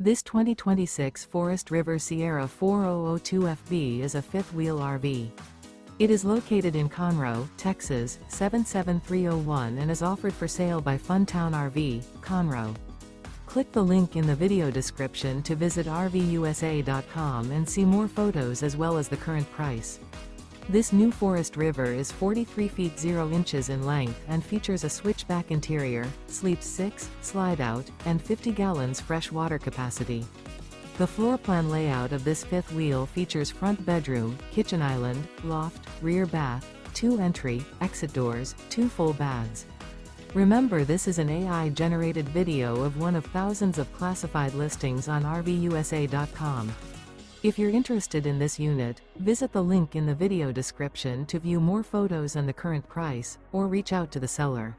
This 2026 Forest River Sierra 4002FB is a fifth-wheel RV. It is located in Conroe, Texas, 77301 and is offered for sale by Funtown RV, Conroe. Click the link in the video description to visit RVUSA.com and see more photos as well as the current price. This new Forest River is 43 feet 0 inches in length and features a switchback interior, sleeps 6, slide-out, and 50 gallons fresh water capacity. The floor plan layout of this fifth wheel features front bedroom, kitchen island, loft, rear bath, 2 entry, exit doors, 2 full baths. Remember, this is an AI-generated video of one of thousands of classified listings on RVUSA.com. If you're interested in this unit, visit the link in the video description to view more photos and the current price, or reach out to the seller.